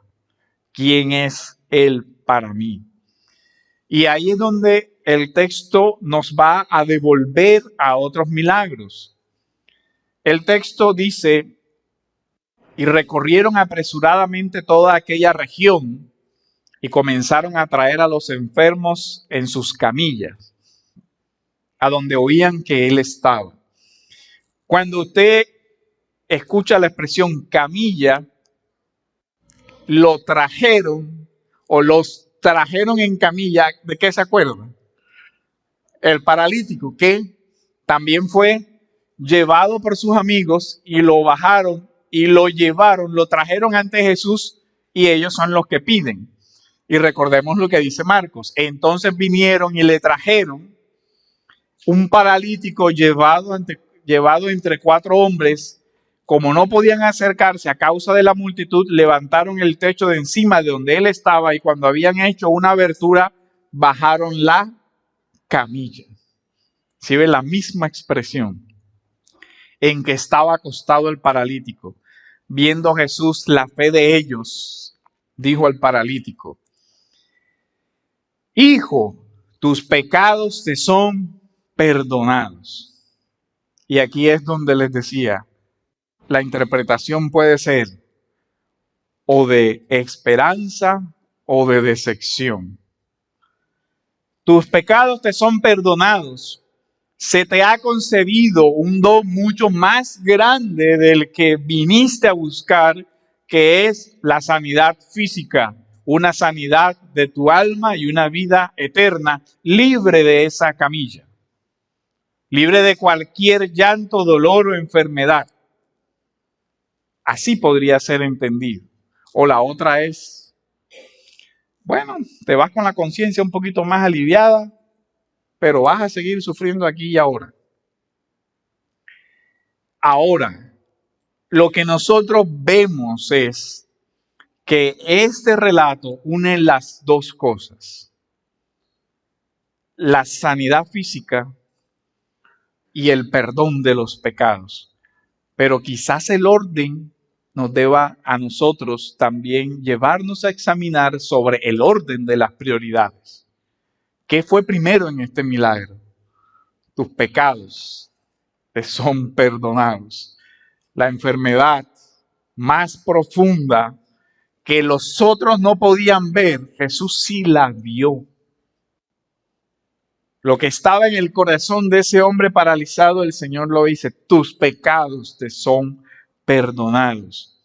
¿Quién es Él para mí? Y ahí es donde el texto nos va a devolver a otros milagros. El texto dice, y recorrieron apresuradamente toda aquella región y comenzaron a traer a los enfermos en sus camillas, a donde oían que Él estaba. Cuando usted escucha la expresión camilla, lo trajeron o los trajeron en camilla, ¿de qué se acuerdan? El paralítico, que también fue llevado por sus amigos y lo bajaron y lo llevaron, lo trajeron ante Jesús y ellos son los que piden. Y recordemos lo que dice Marcos. Entonces vinieron y le trajeron un paralítico llevado entre 4 hombres. Como no podían acercarse a causa de la multitud, levantaron el techo de encima de donde él estaba y cuando habían hecho una abertura, bajaron la camilla. ¿Sí ven la misma expresión? en que estaba acostado el paralítico. Viendo Jesús la fe de ellos, dijo al paralítico: Hijo, tus pecados te son perdonados. Y aquí es donde les decía, la interpretación puede ser o de esperanza o de decepción. Tus pecados te son perdonados. Se te ha concedido un don mucho más grande del que viniste a buscar, que es la sanidad física, una sanidad de tu alma y una vida eterna, libre de esa camilla, libre de cualquier llanto, dolor o enfermedad. Así podría ser entendido. O la otra es, bueno, te vas con la conciencia un poquito más aliviada, pero vas a seguir sufriendo aquí y ahora. Ahora, lo que nosotros vemos es que este relato une las dos cosas: la sanidad física y el perdón de los pecados. Pero quizás el orden nos deba a nosotros también llevarnos a examinar sobre el orden de las prioridades. ¿Qué fue primero en este milagro? Tus pecados te son perdonados. La enfermedad más profunda que los otros no podían ver, Jesús sí la vio. Lo que estaba en el corazón de ese hombre paralizado, el Señor lo dice: tus pecados te son perdonados.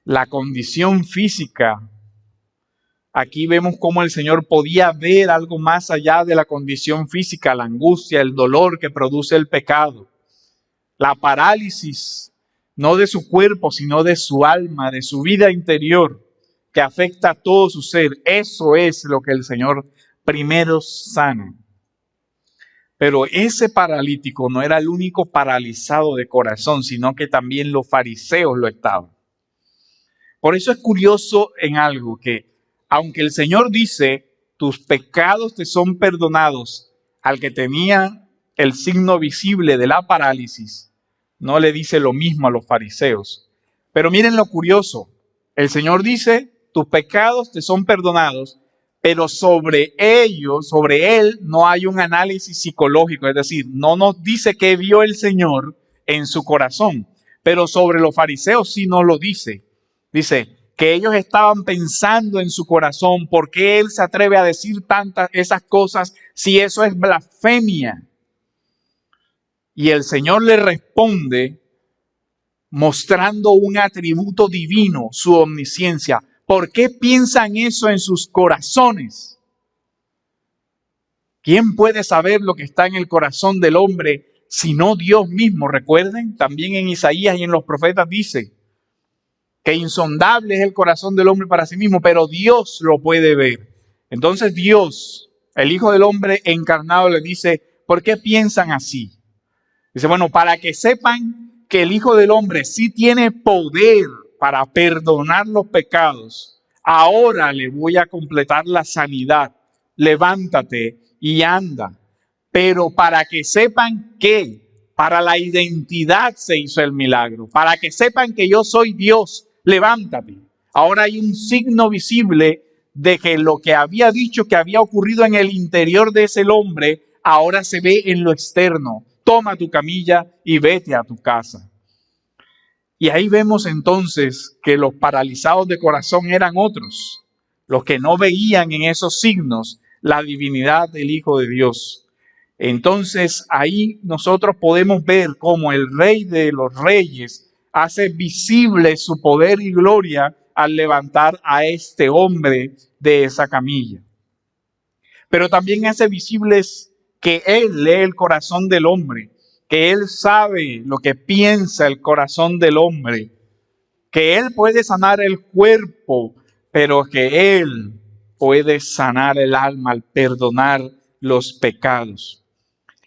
La condición física, aquí vemos cómo el Señor podía ver algo más allá de la condición física, la angustia, el dolor que produce el pecado. La parálisis, no de su cuerpo, sino de su alma, de su vida interior, que afecta a todo su ser. Eso es lo que el Señor primero sana. Pero ese paralítico no era el único paralizado de corazón, sino que también los fariseos lo estaban. Por eso es curioso en algo, que aunque el Señor dice, tus pecados te son perdonados, al que tenía el signo visible de la parálisis, no le dice lo mismo a los fariseos. Pero miren lo curioso, el Señor dice, tus pecados te son perdonados, pero sobre ellos, sobre él, no hay un análisis psicológico, es decir, no nos dice qué vio el Señor en su corazón, pero sobre los fariseos sí nos lo dice. Dice que ellos estaban pensando en su corazón: ¿por qué él se atreve a decir tantas esas cosas si eso es blasfemia? Y el Señor le responde mostrando un atributo divino, su omnisciencia. ¿Por qué piensan eso en sus corazones? ¿Quién puede saber lo que está en el corazón del hombre sino Dios mismo? Recuerden, también en Isaías y en los profetas dice que insondable es el corazón del hombre para sí mismo, pero Dios lo puede ver. Entonces Dios, el Hijo del Hombre encarnado, le dice: ¿por qué piensan así? Dice, bueno, para que sepan que el Hijo del Hombre sí tiene poder para perdonar los pecados, ahora le voy a completar la sanidad. Levántate y anda. Pero para que sepan que para la identidad se hizo el milagro, para que sepan que yo soy Dios, levántate. Ahora hay un signo visible de que lo que había dicho que había ocurrido en el interior de ese hombre, ahora se ve en lo externo. Toma tu camilla y vete a tu casa. Y ahí vemos entonces que los paralizados de corazón eran otros, los que no veían en esos signos la divinidad del Hijo de Dios. Entonces ahí nosotros podemos ver cómo el Rey de los Reyes hace visible su poder y gloria al levantar a este hombre de esa camilla. Pero también hace visibles que Él lee el corazón del hombre, que Él sabe lo que piensa el corazón del hombre, que Él puede sanar el cuerpo, pero que Él puede sanar el alma al perdonar los pecados.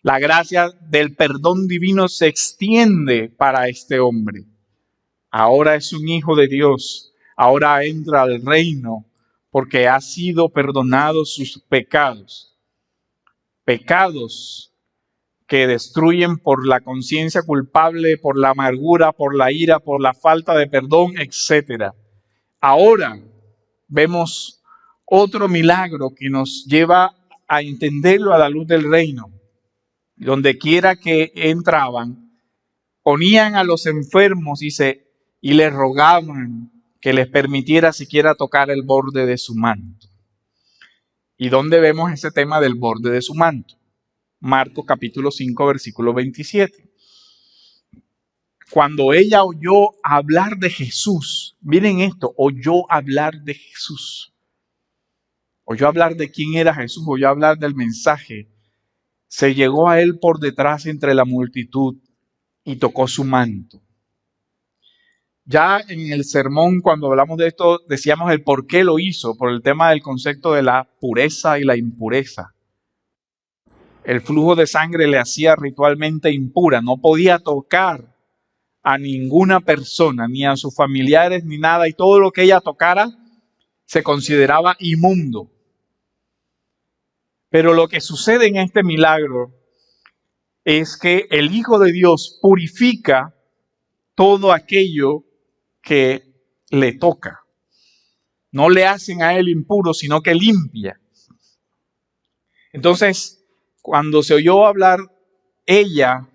La gracia del perdón divino se extiende para este hombre. Ahora es un hijo de Dios, ahora entra al reino porque ha sido perdonado sus pecados. Pecados que destruyen por la conciencia culpable, por la amargura, por la ira, por la falta de perdón, etc. Ahora vemos otro milagro que nos lleva a entenderlo a la luz del reino. Donde quiera que entraban, ponían a los enfermos y les rogaban que les permitiera siquiera tocar el borde de su manto. ¿Y dónde vemos ese tema del borde de su manto? Marcos capítulo 5, versículo 27. Cuando ella oyó hablar de Jesús, miren esto, oyó hablar de Jesús. Oyó hablar de quién era Jesús, oyó hablar del mensaje. Se llegó a él por detrás entre la multitud y tocó su manto. Ya en el sermón, cuando hablamos de esto, decíamos el por qué lo hizo, por el tema del concepto de la pureza y la impureza. El flujo de sangre le hacía ritualmente impura, no podía tocar a ninguna persona, ni a sus familiares, ni nada, y todo lo que ella tocara se consideraba inmundo. Pero lo que sucede en este milagro es que el Hijo de Dios purifica todo aquello que le toca. No le hacen a él impuro, sino que limpia. Entonces, cuando se oyó hablar, ella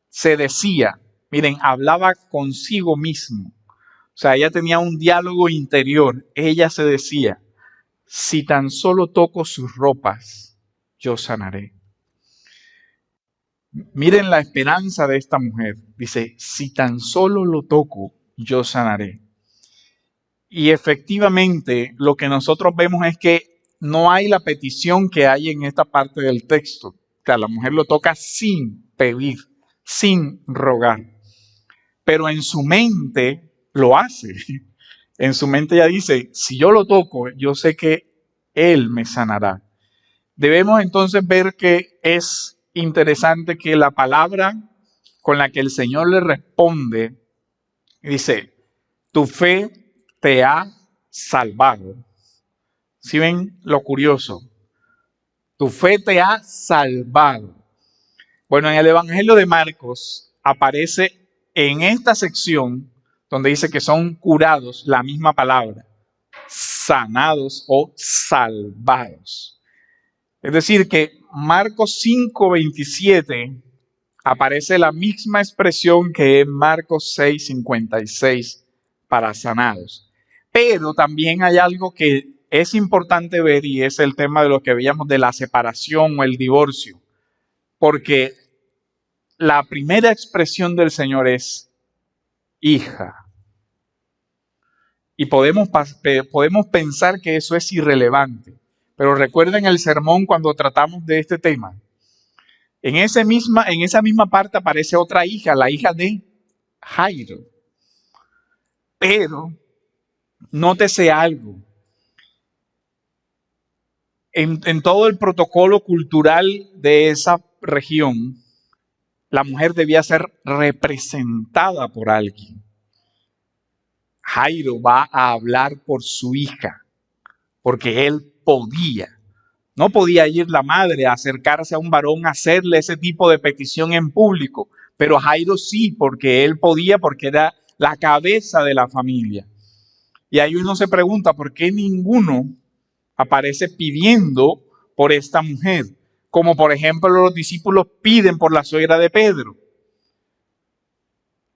se decía, miren, hablaba consigo mismo. O sea, ella tenía un diálogo interior. Ella se decía, si tan solo toco sus ropas, yo sanaré. Miren la esperanza de esta mujer. Dice, si tan solo lo toco, yo sanaré. Y efectivamente, lo que nosotros vemos es que no hay la petición que hay en esta parte del texto. O sea, la mujer lo toca sin pedir, sin rogar. Pero en su mente lo hace. En su mente ella dice, si yo lo toco, yo sé que Él me sanará. Debemos entonces ver que es interesante que la palabra con la que el Señor le responde, dice, tu fe te ha salvado. ¿Sí ven lo curioso? Tu fe te ha salvado. Bueno, en el Evangelio de Marcos aparece en esta sección donde dice que son curados, la misma palabra, sanados o salvados. Es decir, que Marcos 5:27 aparece la misma expresión que en Marcos 6:56 para sanados. Pero también hay algo que es importante ver y es el tema de lo que veíamos de la separación o el divorcio. Porque la primera expresión del Señor es hija. Y podemos pensar que eso es irrelevante. Pero recuerden el sermón cuando tratamos de este tema. En esa misma parte aparece otra hija, la hija de Jairo. Pero nótese algo. En todo el protocolo cultural de esa región, la mujer debía ser representada por alguien. Jairo va a hablar por su hija, porque él podía. No podía ir la madre a acercarse a un varón a hacerle ese tipo de petición en público, pero Jairo sí, porque él podía, porque era la cabeza de la familia. Y ahí uno se pregunta, ¿por qué ninguno aparece pidiendo por esta mujer? Como por ejemplo los discípulos piden por la suegra de Pedro.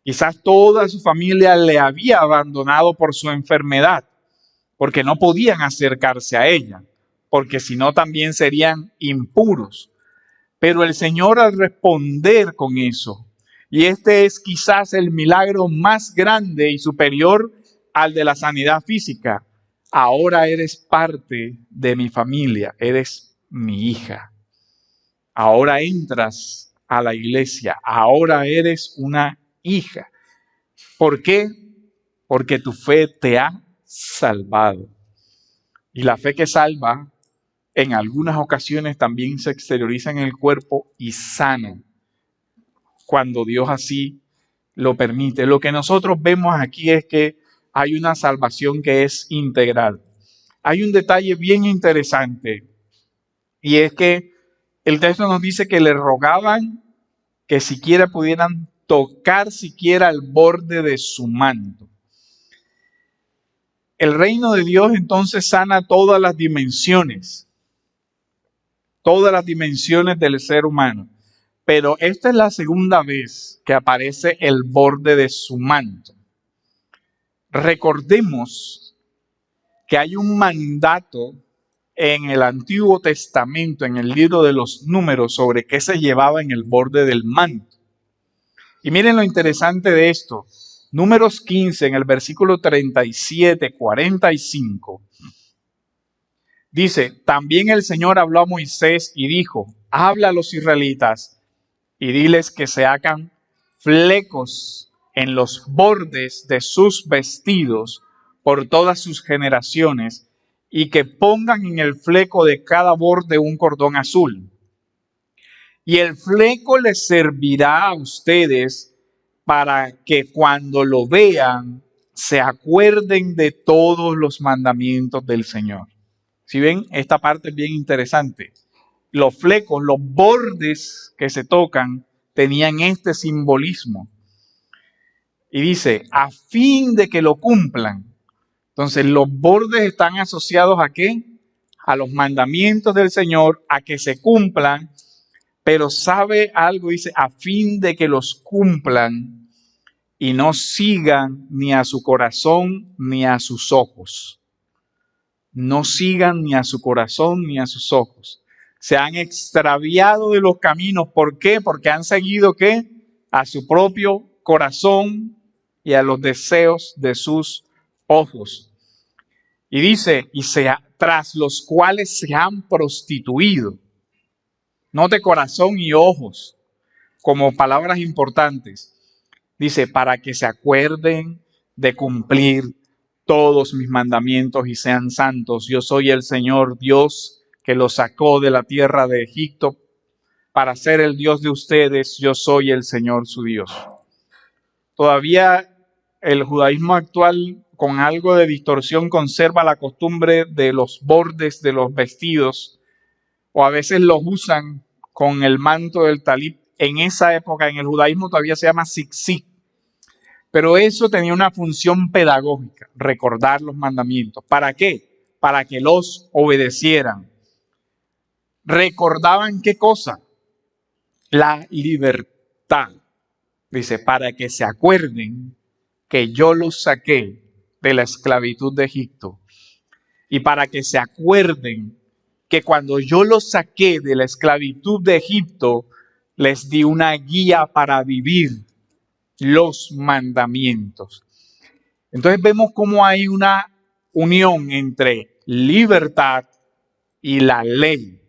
Quizás toda su familia le había abandonado por su enfermedad, porque no podían acercarse a ella, porque si no también serían impuros. Pero el Señor al responder con eso, y este es quizás el milagro más grande y superior al de la sanidad física, ahora eres parte de mi familia, eres mi hija. Ahora entras a la iglesia, ahora eres una hija. ¿Por qué? Porque tu fe te ha salvado. Y la fe que salva, en algunas ocasiones también se exterioriza en el cuerpo y sana, cuando Dios así lo permite. Lo que nosotros vemos aquí es que hay una salvación que es integral. Hay un detalle bien interesante, y es que el texto nos dice que le rogaban que siquiera pudieran tocar siquiera el borde de su manto. El reino de Dios entonces sana todas las dimensiones del ser humano. Pero esta es la segunda vez que aparece el borde de su manto. Recordemos que hay un mandato en el Antiguo Testamento, en el libro de los Números, sobre qué se llevaba en el borde del manto. Y miren lo interesante de esto. Números 15, en el versículo 37, 45, dice: también el Señor habló a Moisés y dijo: habla a los israelitas y diles que se hagan flecos en los bordes de sus vestidos por todas sus generaciones, y que pongan en el fleco de cada borde un cordón azul. Y el fleco les servirá a ustedes para que cuando lo vean se acuerden de todos los mandamientos del Señor. Si ven, esta parte es bien interesante. Los flecos, los bordes que se tocan, tenían este simbolismo. Y dice, a fin de que lo cumplan. Entonces, los bordes están asociados ¿a qué? A los mandamientos del Señor, a que se cumplan. Pero sabe algo, dice, a fin de que los cumplan y no sigan ni a su corazón ni a sus ojos. No sigan ni a su corazón ni a sus ojos. Se han extraviado de los caminos. ¿Por qué? Porque han seguido ¿qué? A su propio corazón y a los deseos de sus ojos. Y dice, tras los cuales se han prostituido. Note corazón y ojos como palabras importantes. Dice, para que se acuerden de cumplir todos mis mandamientos y sean santos. Yo soy el Señor Dios que los sacó de la tierra de Egipto para ser el Dios de ustedes. Yo soy el Señor su Dios. Todavía el judaísmo actual, con algo de distorsión, conserva la costumbre de los bordes de los vestidos, o a veces los usan con el manto del talib. En esa época, en el judaísmo todavía se llama tzitzit. Pero eso tenía una función pedagógica, recordar los mandamientos. ¿Para qué? Para que los obedecieran. ¿Recordaban qué cosa? La libertad. Dice, para que se acuerden que yo los saqué de la esclavitud de Egipto. Y para que se acuerden que cuando yo los saqué de la esclavitud de Egipto, les di una guía para vivir los mandamientos. Entonces vemos cómo hay una unión entre libertad y la ley.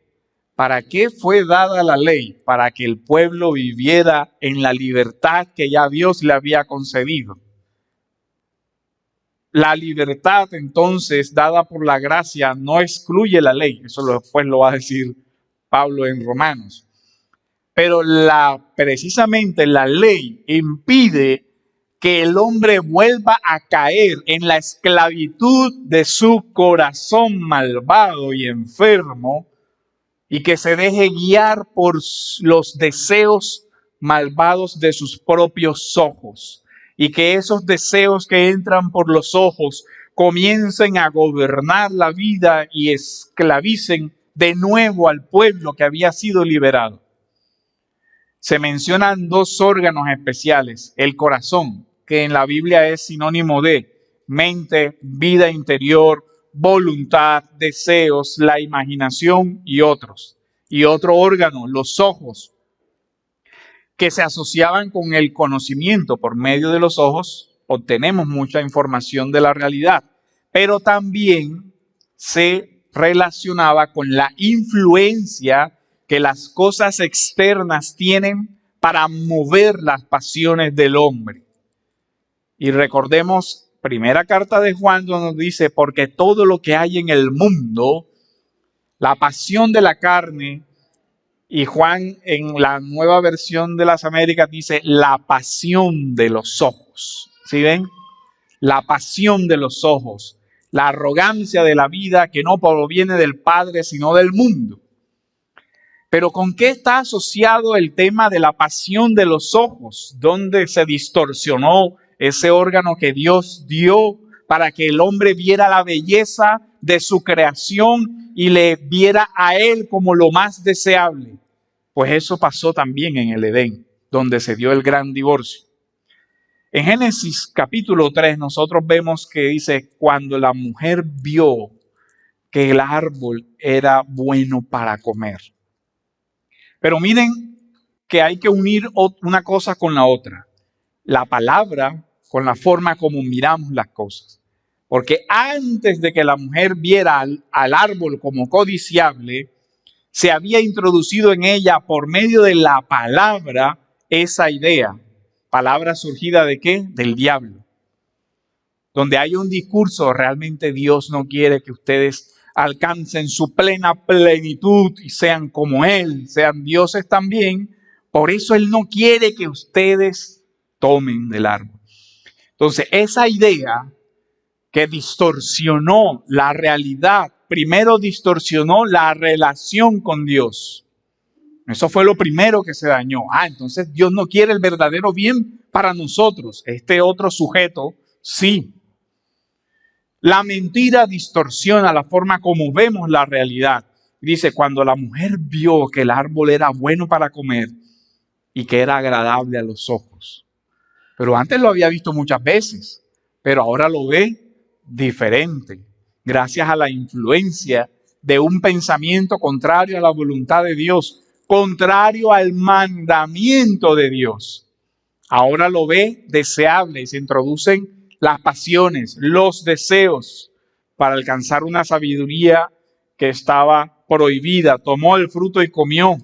¿Para qué fue dada la ley? Para que el pueblo viviera en la libertad que ya Dios le había concedido. La libertad, entonces, dada por la gracia, no excluye la ley. Eso después lo va a decir Pablo en Romanos. Pero precisamente la ley impide que el hombre vuelva a caer en la esclavitud de su corazón malvado y enfermo, y que se deje guiar por los deseos malvados de sus propios ojos, y que esos deseos que entran por los ojos comiencen a gobernar la vida y esclavicen de nuevo al pueblo que había sido liberado. Se mencionan dos órganos especiales: el corazón, que en la Biblia es sinónimo de mente, vida interior, voluntad, deseos, la imaginación y otros. Y otro órgano, los ojos, que se asociaban con el conocimiento. Por medio de los ojos obtenemos mucha información de la realidad, pero también se relacionaba con la influencia que las cosas externas tienen para mover las pasiones del hombre. Y recordemos, primera carta de Juan, donde nos dice, porque todo lo que hay en el mundo, la pasión de la carne, y Juan en la Nueva Versión de las Américas dice, la pasión de los ojos. ¿Sí ven? La pasión de los ojos, la arrogancia de la vida que no proviene del Padre, sino del mundo. Pero ¿con qué está asociado el tema de la pasión de los ojos? ¿Dónde se distorsionó ese órgano que Dios dio para que el hombre viera la belleza de su creación y le viera a él como lo más deseable? Pues eso pasó también en el Edén, donde se dio el gran divorcio. En Génesis capítulo 3 nosotros vemos que dice, cuando la mujer vio que el árbol era bueno para comer. Pero miren que hay que unir una cosa con la otra. La palabra con la forma como miramos las cosas. Porque antes de que la mujer viera al árbol como codiciable, se había introducido en ella por medio de la palabra esa idea. ¿Palabra surgida de qué? Del diablo. Donde hay un discurso, realmente Dios no quiere que ustedes alcancen su plena plenitud y sean como Él, sean dioses también. Por eso Él no quiere que ustedes tomen del árbol. Entonces, esa idea que distorsionó la realidad, primero distorsionó la relación con Dios. Eso fue lo primero que se dañó. Entonces Dios no quiere el verdadero bien para nosotros. Este otro sujeto, sí. La mentira distorsiona la forma como vemos la realidad. Dice, cuando la mujer vio que el árbol era bueno para comer y que era agradable a los ojos. Pero antes lo había visto muchas veces, pero ahora lo ve diferente, gracias a la influencia de un pensamiento contrario a la voluntad de Dios, contrario al mandamiento de Dios. Ahora lo ve deseable y se introducen las pasiones, los deseos para alcanzar una sabiduría que estaba prohibida. Tomó el fruto y comió.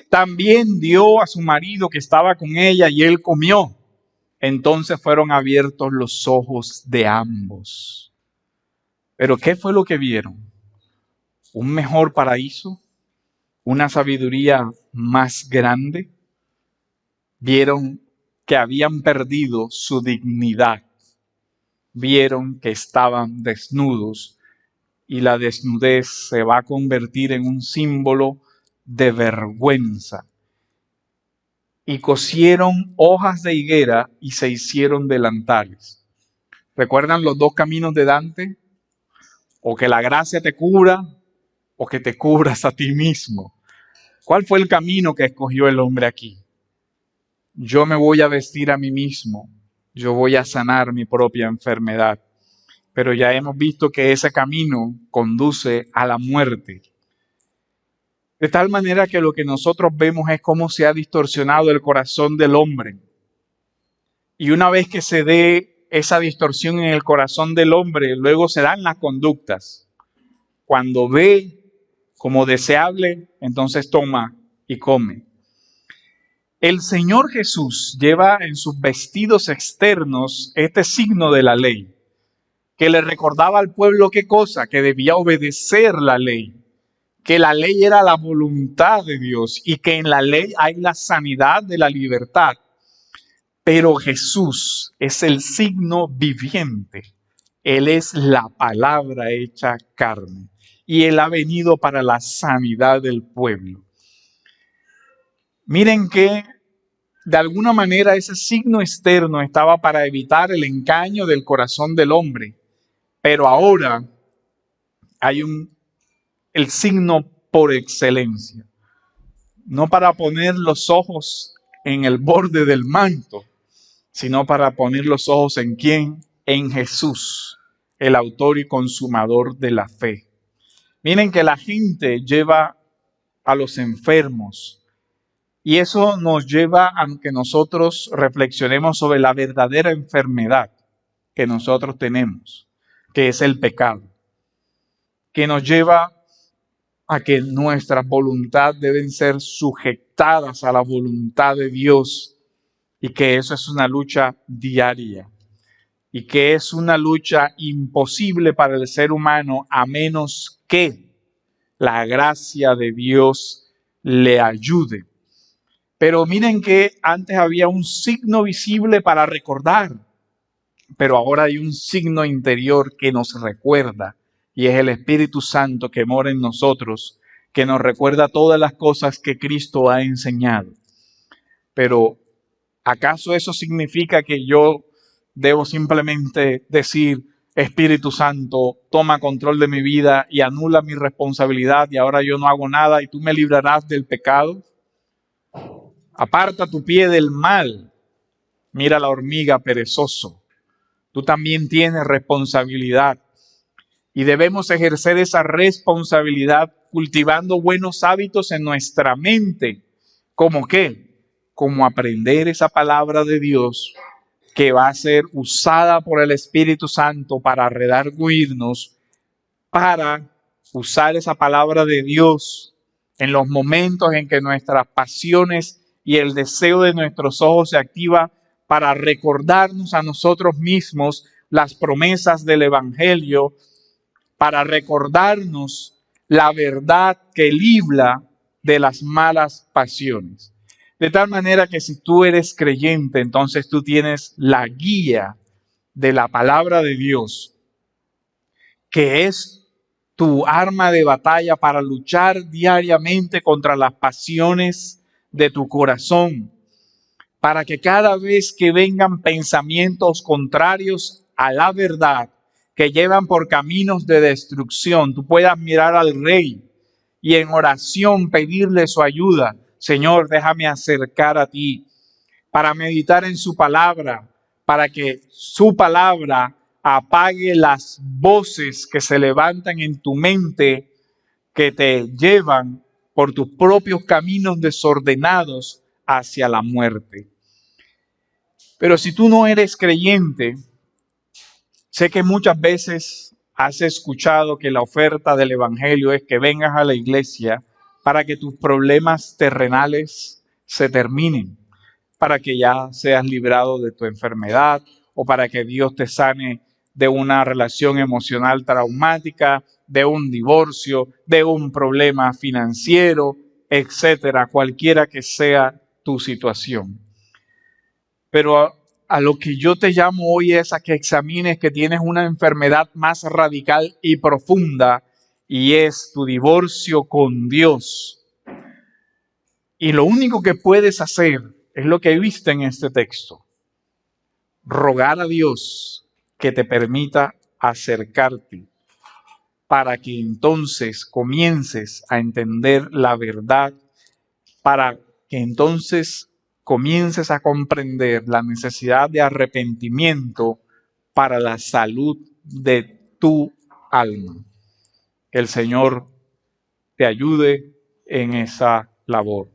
También dio a su marido que estaba con ella y él comió. Entonces fueron abiertos los ojos de ambos. ¿Pero qué fue lo que vieron? ¿Un mejor paraíso? ¿Una sabiduría más grande? Vieron que habían perdido su dignidad. Vieron que estaban desnudos y la desnudez se va a convertir en un símbolo de vergüenza. Y cosieron hojas de higuera y se hicieron delantales. ¿Recuerdan los dos caminos de Dante? O que la gracia te cubra o que te cubras a ti mismo. ¿Cuál fue el camino que escogió el hombre aquí? Yo me voy a vestir a mí mismo, yo voy a sanar mi propia enfermedad. Pero ya hemos visto que ese camino conduce a la muerte. De tal manera que lo que nosotros vemos es cómo se ha distorsionado el corazón del hombre. Y una vez que se dé esa distorsión en el corazón del hombre, luego se dan las conductas. Cuando ve como deseable, entonces toma y come. El Señor Jesús lleva en sus vestidos externos este signo de la ley, que le recordaba al pueblo qué cosa, que debía obedecer la ley, que la ley era la voluntad de Dios y que en la ley hay la sanidad de la libertad. Pero Jesús es el signo viviente. Él es la palabra hecha carne y Él ha venido para la sanidad del pueblo. Miren que de alguna manera ese signo externo estaba para evitar el engaño del corazón del hombre, pero ahora hay el signo por excelencia, no para poner los ojos en el borde del manto, sino para poner los ojos en ¿quién? En Jesús, el autor y consumador de la fe. Miren que la gente lleva a los enfermos y eso nos lleva a que nosotros reflexionemos sobre la verdadera enfermedad que nosotros tenemos, que es el pecado, que nos lleva a que nuestras voluntades deben ser sujetadas a la voluntad de Dios y que eso es una lucha diaria y que es una lucha imposible para el ser humano a menos que la gracia de Dios le ayude. Pero miren que antes había un signo visible para recordar, pero ahora hay un signo interior que nos recuerda y es el Espíritu Santo que mora en nosotros que nos recuerda todas las cosas que Cristo ha enseñado. Pero, ¿acaso eso significa que yo debo simplemente decir, Espíritu Santo, toma control de mi vida y anula mi responsabilidad y ahora yo no hago nada y tú me librarás del pecado? Aparta tu pie del mal. Mira la hormiga, perezoso. Tú también tienes responsabilidad y debemos ejercer esa responsabilidad cultivando buenos hábitos en nuestra mente. ¿Cómo qué? Como aprender esa palabra de Dios que va a ser usada por el Espíritu Santo para redarguirnos, para usar esa palabra de Dios en los momentos en que nuestras pasiones y el deseo de nuestros ojos se activa para recordarnos a nosotros mismos las promesas del Evangelio, para recordarnos la verdad que libra de las malas pasiones. De tal manera que si tú eres creyente, entonces tú tienes la guía de la palabra de Dios, que es tu arma de batalla para luchar diariamente contra las pasiones de tu corazón, para que cada vez que vengan pensamientos contrarios a la verdad, que llevan por caminos de destrucción, tú puedas mirar al Rey y en oración pedirle su ayuda. Señor, déjame acercar a ti para meditar en su palabra, para que su palabra apague las voces que se levantan en tu mente, que te llevan por tus propios caminos desordenados hacia la muerte. Pero si tú no eres creyente, sé que muchas veces has escuchado que la oferta del Evangelio es que vengas a la iglesia para que tus problemas terrenales se terminen, para que ya seas librado de tu enfermedad o para que Dios te sane de una relación emocional traumática, de un divorcio, de un problema financiero, etcétera, cualquiera que sea tu situación. Pero a lo que yo te llamo hoy es a que examines que tienes una enfermedad más radical y profunda, y es tu divorcio con Dios. Y lo único que puedes hacer es lo que viste en este texto: rogar a Dios que te permita acercarte para que entonces comiences a entender la verdad, para que entonces comiences a comprender la necesidad de arrepentimiento para la salud de tu alma. Que el Señor te ayude en esa labor.